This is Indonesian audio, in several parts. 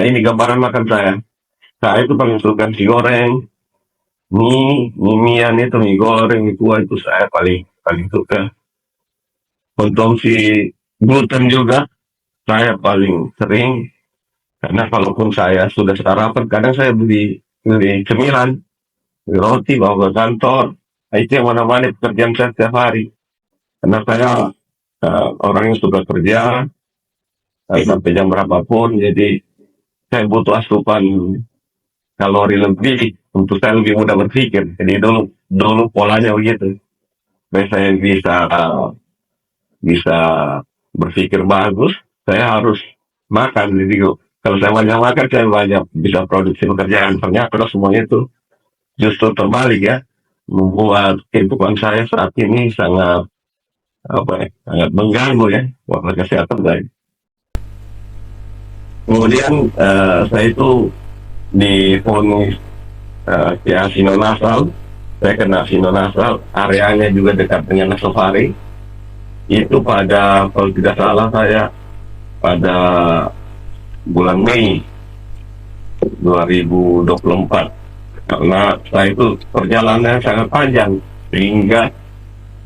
ini gambaran makan saya. Saya itu paling suka nasi goreng, mian itu mie goreng itu saya paling paling suka. Konsumsi gluten juga saya paling sering karena kalaupun saya sudah sarapan, kadang saya beli beli cemilan, beli roti bawa ke kantor. Nah, itu yang mana-mana pekerjaan saya setiap hari. Karena saya orang yang suka kerja sampai jam berapapun, jadi saya butuh asupan kalori lebih untuk saya lebih mudah berpikir. Jadi dulu dulu polanya begitu. Supaya saya bisa bisa berpikir bagus, saya harus makan. Jadi kalau saya banyak makan, saya banyak bisa produksi pekerjaan. Ternyata semuanya itu justru terbalik ya, membuat kehidupan saya saat ini sangat apa ya, sangat mengganggu ya buat kesehatan saya. Kemudian saya itu divonis ya sinonasal, saya kena sinonasal, areanya juga dekat dengan nasofaring. Itu pada kalau tidak salah saya pada bulan Mei 2024, karena saya itu perjalanannya sangat panjang sehingga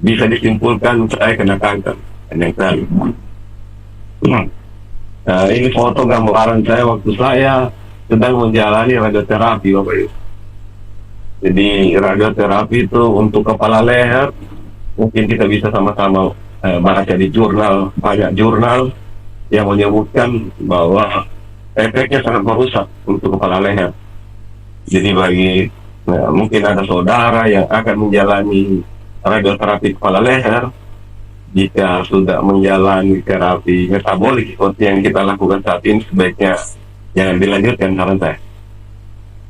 bisa disimpulkan saya kena kanker yang tadi. Nah, ini foto gambaran saya waktu saya sedang menjalani radioterapi Bapak Ibu. Jadi radioterapi itu untuk kepala leher, mungkin kita bisa sama-sama baca di jurnal, banyak jurnal yang menyebutkan bahwa efeknya sangat merusak untuk kepala leher. Jadi bagi mungkin ada saudara yang akan menjalani radioterapi kepala leher, jika sudah menjalani terapi metabolik seperti yang kita lakukan saat ini, sebaiknya jangan dilanjutkan saran saya.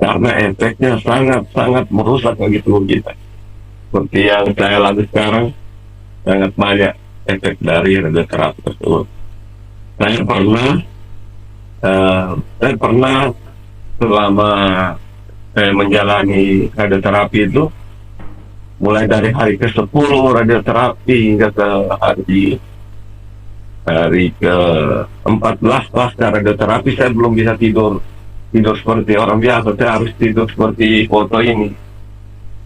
Karena efeknya sangat-sangat merusak bagi tubuh kita. Seperti yang saya lalui sekarang, sangat banyak efek dari radioterapi tersebut. Saya pernah, saya pernah selama saya menjalani radioterapi itu, mulai dari hari ke-10 radioterapi hingga ke hari ke-14 pasca radioterapi, saya belum bisa tidur tidur seperti orang biasa. Saya harus tidur seperti foto ini.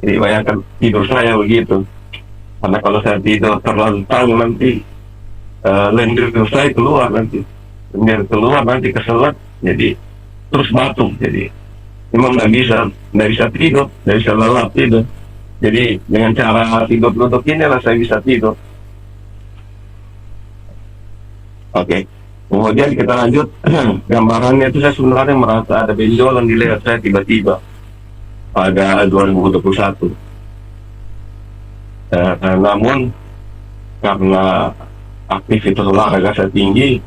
Jadi bayangkan tidur saya begitu. Karena kalau saya tidur terlalu lantang nanti lendir saya keluar nanti. Lendir keluar nanti keselat, jadi terus batuk. Jadi memang nggak bisa tidur, nggak bisa lelap tidur. Jadi dengan cara tidur duduk inilah saya bisa tidur. Oke. Kemudian kita lanjut. Gambarannya itu saya sebenarnya merasa ada benjolan di leher saya tiba-tiba pada 2021. Namun karena aktivitas olahraga saya tinggi,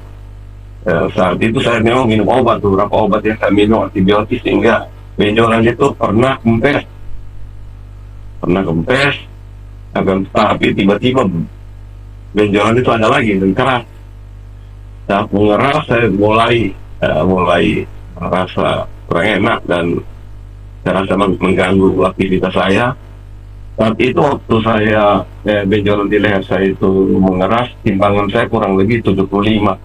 saat itu saya memang minum obat, beberapa obat yang saya minum antibiotik, sehingga benjolan itu pernah kempes, akan tapi tiba-tiba benjolan itu ada lagi dan keras. Saat mengeras saya mulai merasa kurang enak dan saya rasa mengganggu aktivitas saya. Saat itu waktu saya benjolan di leher saya itu mengeras, timbangan saya kurang lebih 75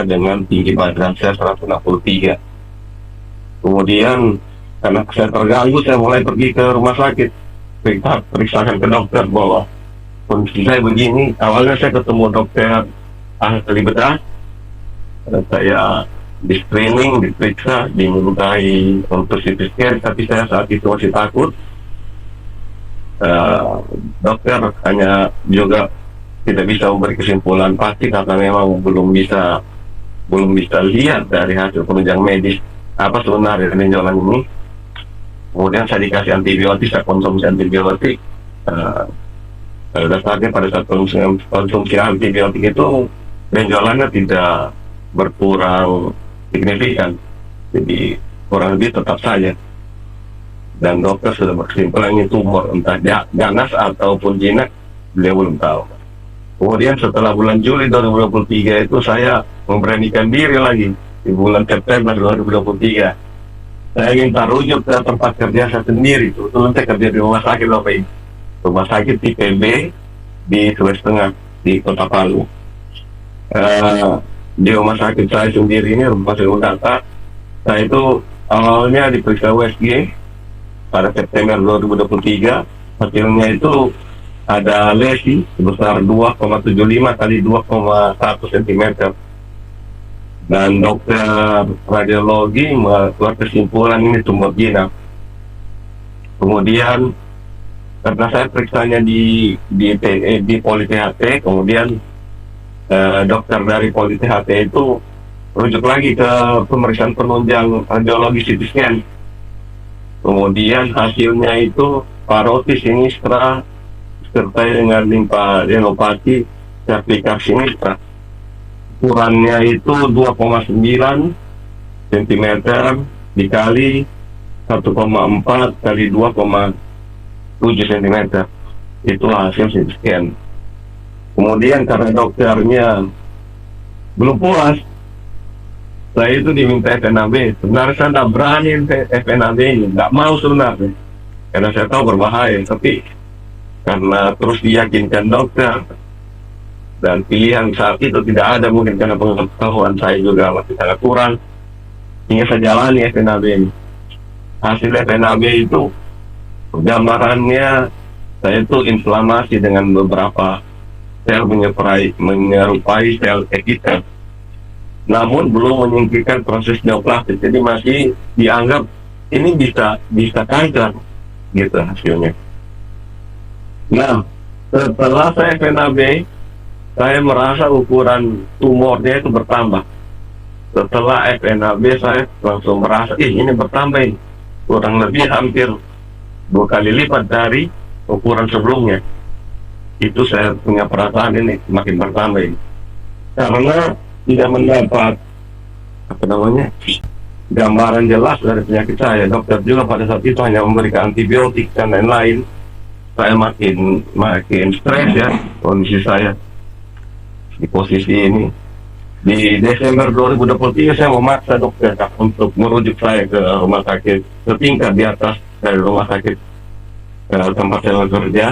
dengan tinggi badan saya 163. Kemudian karena saya terganggu, saya mulai pergi ke rumah sakit, periksakan ke dokter bahwa kondisi saya begini. Awalnya saya ketemu dokter ahli bedah, saya di screening, diperiksa, dimintai untuk CT scan, tapi saya saat itu masih takut. Dokter hanya juga tidak bisa memberi kesimpulan pasti karena memang belum bisa lihat dari hasil penunjang medis apa sebenarnya benjolan ini. Kemudian saya dikasih antibiotik, saya konsumsi antibiotik. Dasarnya pada saat konsumsi antibiotik itu benjolannya tidak berkurang signifikan, jadi kurang lebih tetap saja. Dan dokter sudah berkesimpulan ini tumor, entah ganas ataupun jinak, beliau belum tahu. Kemudian setelah bulan Juli 2023 itu saya memberanikan diri lagi. Di bulan September 2023 saya minta rujuk ke tempat kerja saya sendiri. Kebetulan saya kerja di rumah sakit Bapak Ibu, rumah sakit IPB di Sulawesi Tengah di Kota Palu. di rumah sakit saya sendiri ini, rumah sakit Undata, saya itu awalnya diperiksa USG pada September 2023. Hasilnya itu ada lesi sebesar 2,75 kali 2,1 cm, dan dokter radiologi mengeluarkan kesimpulan ini tumor jinak. Kemudian karena saya periksanya di Poli THT, kemudian dokter dari Poli THT itu rujuk lagi ke pemeriksaan penunjang radiologi CT scan. Kemudian hasilnya itu parotis sinistra disertai dengan limfadenopati cervical sinistra. Ukurannya itu 2,9 cm dikali 1,4 kali 2,7 cm. Itu hasil CT scan. Kemudian karena dokternya belum puas, saya itu diminta FNAB. Sebenarnya saya tidak berani FNAB ini, tidak mau sebenarnya, karena saya tahu berbahaya. Tapi karena terus diyakinkan dokter, dan pilihan saat itu tidak ada, mungkin karena pengetahuan saya juga masih sangat kurang, hingga saya jalani FNAB ini. Hasil FNAB itu gambarannya saya itu inflamasi dengan beberapa sel menyerupai sel epitel, namun belum menyingkirkan proses neoplastis. Jadi masih dianggap ini bisa kanker gitu hasilnya. Nah, setelah saya FNAB, saya merasa ukuran tumornya itu bertambah. Setelah FNAB saya langsung merasa ini bertambah ini, kurang lebih hampir 2 kali lipat dari ukuran sebelumnya. Itu saya punya perasaan ini makin bertambah ini, karena tidak mendapat gambaran jelas dari penyakit saya. Dokter juga pada saat itu hanya memberikan antibiotik dan lain-lain. Saya makin stres ya kondisi saya di posisi ini. Di Desember 2023 saya memaksa dokter untuk merujuk saya ke rumah sakit setingkat di atas dari rumah sakit tempat saya bekerja,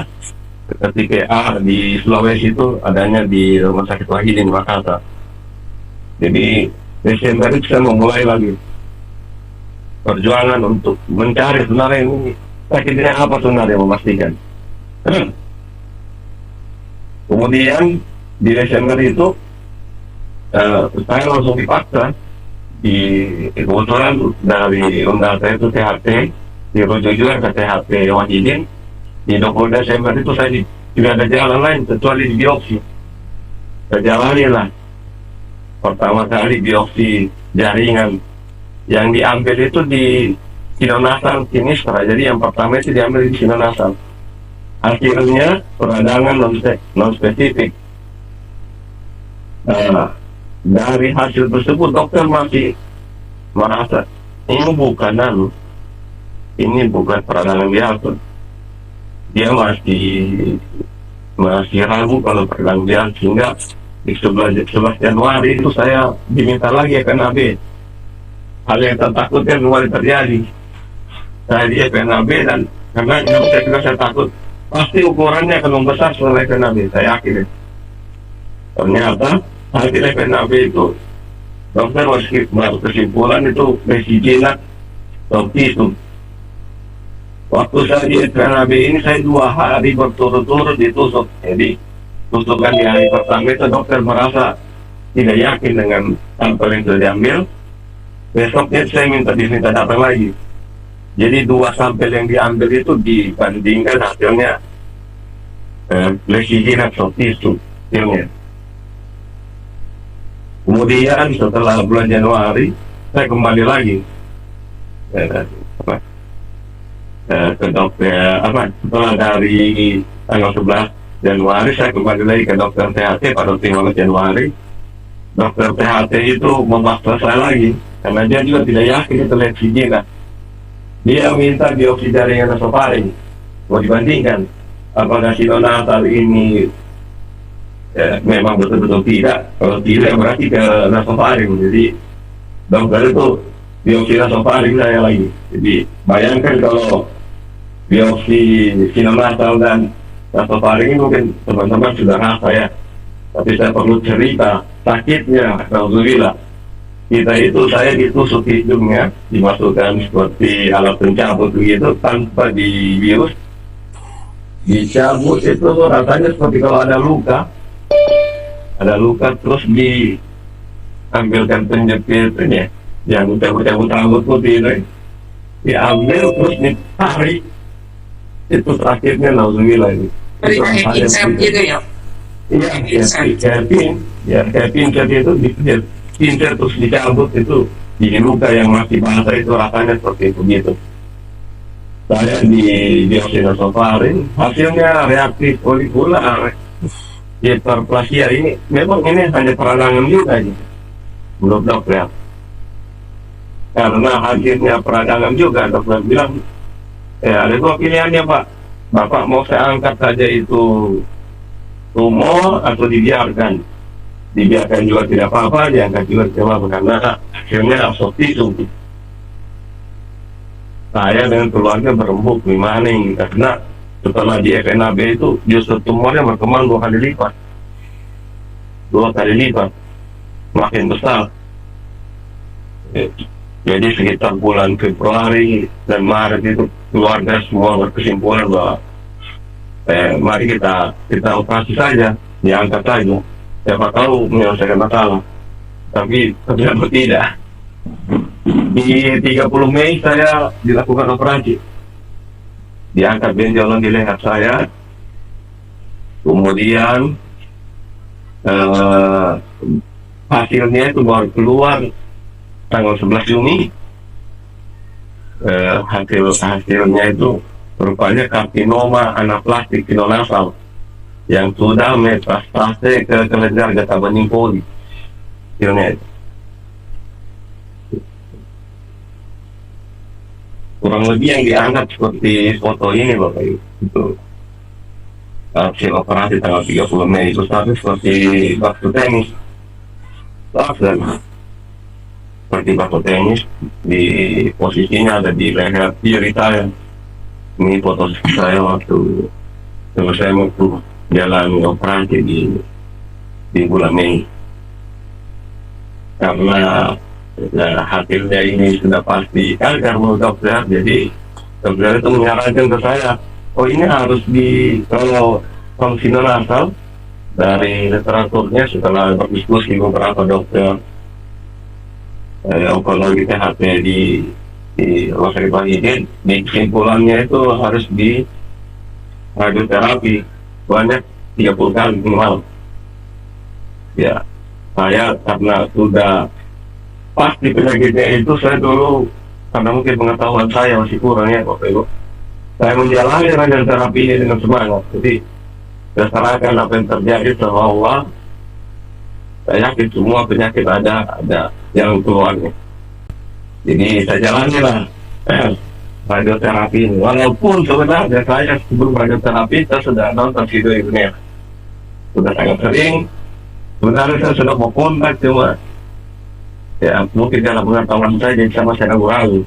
ketika di Sulawesi itu adanya di rumah sakit Wahidin Makassar. Jadi Desember itu saya memulai lagi perjuangan untuk mencari sebenarnya ini sakitnya apa sebenarnya, memastikan. Kemudian di Desember itu saya langsung dipaksa, kebetulan dari Undata itu THT, dirujuk juga ke THT Wahidin. Di 20 Desember itu saya tidak ada jalan lain kecuali di biopsi. Saya jalani lah. Pertama kali biopsi jaringan, yang diambil itu di sinonasal sinistra. Jadi yang pertama itu diambil di sinonasal. Hasilnya peradangan non spesifik. Dari hasil tersebut dokter masih merasa ini bukan peradangan biasa. Dia masih ragu kalau peradangan biasa, sehingga di 11 Januari itu saya diminta lagi FNAB. Hal yang saya takutkan kembali terjadi. Saya di FNAB, dan karena saya takut pasti ukurannya akan membesar setelah FNAB, saya yakin. Ternyata hasil FNAB itu dokter berkesimpulan itu lesi jinak autism. Waktu saya di FNAB ini saya 2 hari berturut-turut ditusuk. Jadi tusukan di hari pertama itu dokter merasa tidak yakin dengan sampel yang sudah diambil. Besoknya saya diminta datang lagi. Jadi 2 sampel yang diambil itu dibandingkan hasilnya lesi jinak autism hasilnya. Kemudian setelah bulan Januari saya kembali lagi ke dokter setelah dari tanggal 11 Januari saya kembali lagi ke dokter THT pada 15 Januari. Dokter THT itu memaksa saya lagi karena dia juga tidak yakin itu lesi jinak. Dia minta biopsi jaringan nasofaring, mau dibandingkan apakah sinonasal ini memang betul-betul tidak. Kalau tidak berarti ke nasofaring. Jadi dokter itu biopsi nasofaring saya lagi. Jadi bayangkan kalau biopsi sinonasal dan nasofaring ini mungkin teman-teman sudah rasa ya, tapi saya perlu cerita sakitnya, alhamdulillah. Kita itu, saya ditusuk hidungnya, dimasukkan seperti alat pencabut begitu, tanpa dibius, dicabut itu rasanya seperti kalau ada luka terus diambilkan penjepit ini, yang cabut-cabut rambut putih itu, diambil terus ditarik, itu sakitnya, alhamdulillah ini. Dari Itu pakai rasanya pincet begitu. gitu ya. Iya, kayak pinset itu pinset terus dicabut itu di luka yang masih basah itu rasanya seperti itu gitu. Saya di Dioxinosofarin hasilnya reaktif folikular hiperplasia ini memang ini hanya peradangan juga ini, menurut dokter. Karena hasilnya peradangan juga, dokter bilang ada dua pilihannya Pak. Bapak mau saya angkat saja itu tumor atau dibiarkan juga tidak apa-apa, diangkat juga tidak apa-apa, karena akhirnya absorpsi. Saya dengan keluarga berembuk gimana ini, karena setelah di FNAB itu justru tumornya berkembang dua kali lipat makin besar. Jadi sekitar bulan Februari dan Maret itu keluarga semua berkesimpulan bahwa mari kita operasi saja, diangkat saja, siapa tahu menyelesaikan masalah. Tapi ternyata tidak. Di 30 Mei saya dilakukan operasi, diangkat benjolan di leher saya, kemudian hasilnya itu baru keluar tanggal 11 Juni. Hasilnya itu rupanya karsinoma anaplastik pilonasal yang sudah metastase ke kelenjar getah bening poli. Hasilnya itu kurang lebih yang dianggap seperti foto ini Bapak Ibu. Itu hasil operasi tanggal 30 Mei itu seperti waktu tenis. Dan seperti batu tenis, di posisinya ada di leher kiri saya. Ini foto saya waktu saya jalan operasi di bulan Mei. Karena hasilnya ini sudah pasti karena menurut dokter, jadi dokter itu menyarankan ke saya, oh ini harus kalau fungsi nasal. Dari literaturnya setelah berdiskusi beberapa dokter onkologi THT di rumah sakit Bahijin, di kesimpulannya itu harus di radioterapi banyak 30 kali minimal. Ya, saya karena sudah pasti penyakitnya itu, saya dulu karena mungkin pengetahuan saya masih kurang ya Bapak Ibu, saya menjalani radioterapi ini dengan semangat. Jadi berdasarkan apa yang terjadi sama Allah, saya yakin semua penyakit ada yang keluarnya. Jadi saya jalani lah radioterapi ini. Walaupun sebenarnya saya sebelum radioterapi saya sudah nonton video ini, sudah sangat sering. Sebenarnya saya sudah mau kontak, cuma ya mungkin dalam pengetahuan saya jadi sama saya ragu.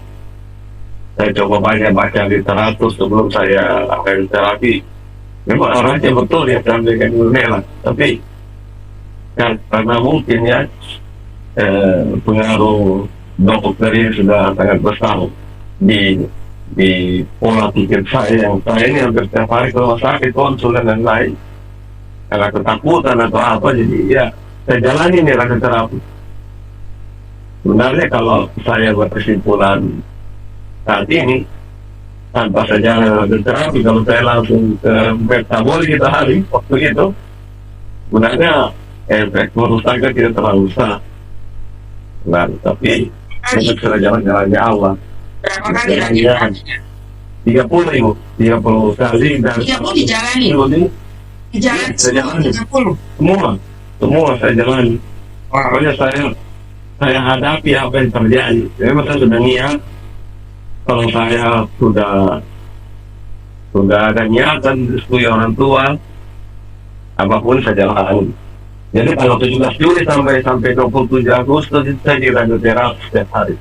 Saya coba banyak baca literatur sebelum saya radioterapi. Memang orangnya betul ya sampaikan Nela, tapi karena mungkin ya pengaruh dokter ini sudah sangat besar di pola pikir saya, yang saya ini hampir setiap hari ke rumah sakit, konsul dan lain-lain karena ketakutan atau apa. Jadi ya saya jalani nih radioterapi. Sebenarnya kalau saya berkesimpulan saat ini tanpa saya jalan radioterapi, kalau saya langsung ke metabolik kita hari waktu itu, sebenarnya efek merusaknya tidak terlalu besar. Nah, tapi untuk sudah jalan-jalannya Allah. Berapa kali radioterapinya? 30 Ibu, 30 kali dan 30 dijalani. Dijalani saya jalani 30. semua saya jalani. Pokoknya saya hadapi apa yang terjadi. Memang saya sudah niat, kalau saya sudah ada niatan diskusi orang tua, apapun saya jalani. Jadi kalau 17 Juli sampai 27 Agustus itu saya di radioterapi setiap hari.